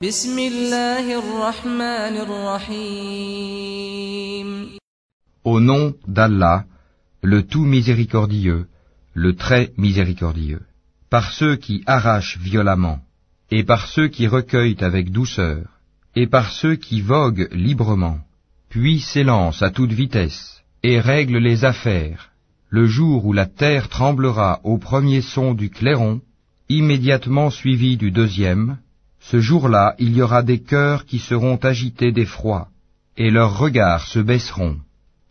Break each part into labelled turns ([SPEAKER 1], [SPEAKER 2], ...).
[SPEAKER 1] بسم الله الرحمن الرحيم.
[SPEAKER 2] Au nom d'Allah, le tout miséricordieux, le très miséricordieux. Par ceux qui arrachent violemment, et par ceux qui recueillent avec douceur, et par ceux qui voguent librement, puis s'élancent à toute vitesse, et règlent les affaires, le jour où la terre tremblera au premier son du clairon, immédiatement suivi du deuxième, ce jour-là il y aura des cœurs qui seront agités d'effroi, et leurs regards se baisseront.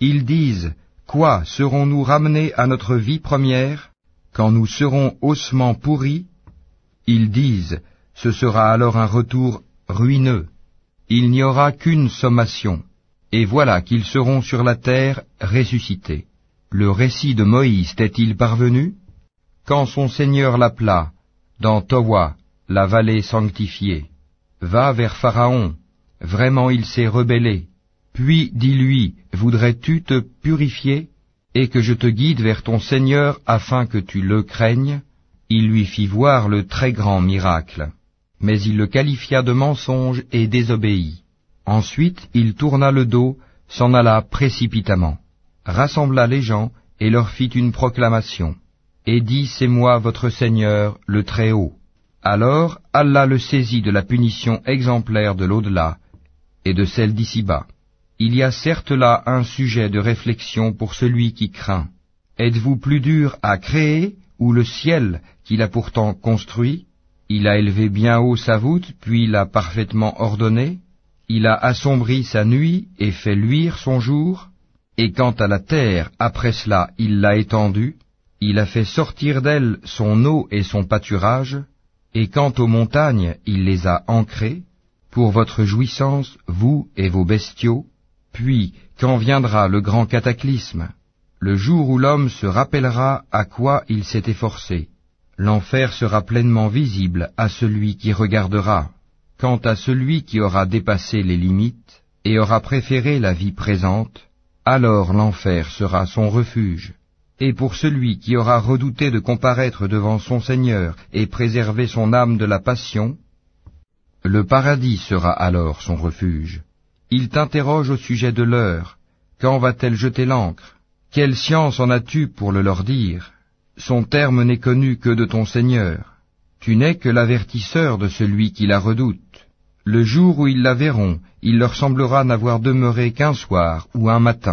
[SPEAKER 2] Ils disent, quoi, serons-nous ramenés à notre vie première, quand nous serons ossements pourris? Ils disent, ce sera alors un retour ruineux. Il n'y aura qu'une sommation, et voilà qu'ils seront sur la terre ressuscités. Le récit de Moïse t'est-il parvenu? Quand son Seigneur l'appela, dans Towa, la vallée sanctifiée, va vers Pharaon, vraiment il s'est rebellé. Puis dis-lui, voudrais-tu te purifier, et que je te guide vers ton Seigneur afin que tu le craignes? Il lui fit voir le très grand miracle. Mais il le qualifia de mensonge et désobéit. Ensuite il tourna le dos, s'en alla précipitamment, rassembla les gens et leur fit une proclamation, et dit, c'est moi votre Seigneur, le Très-Haut. Alors Allah le saisit de la punition exemplaire de l'au-delà et de celle d'ici-bas. Il y a certes là un sujet de réflexion pour celui qui craint. Êtes-vous plus dur à créer ou le ciel qu'il a pourtant construit? Il a élevé bien haut sa voûte, puis l'a parfaitement ordonnée. Il a assombri sa nuit et fait luire son jour. Et quant à la terre, après cela, il l'a étendue. Il a fait sortir d'elle son eau et son pâturage. Et quant aux montagnes, il les a ancrées, pour votre jouissance, vous et vos bestiaux. Puis, quand viendra le grand cataclysme, le jour où l'homme se rappellera à quoi il s'est efforcé, l'enfer sera pleinement visible à celui qui regardera. Quant à celui qui aura dépassé les limites et aura préféré la vie présente, alors l'enfer sera son refuge. Et pour celui qui aura redouté de comparaître devant son Seigneur et préserver son âme de la passion, le paradis sera alors son refuge. Il t'interroge au sujet de l'heure. Quand va-t-elle jeter l'ancre? Quelle science en as-tu pour le leur dire? Son terme n'est connu que de ton Seigneur. Tu n'es que l'avertisseur de celui qui la redoute. Le jour où ils la verront, il leur semblera n'avoir demeuré qu'un soir ou un matin.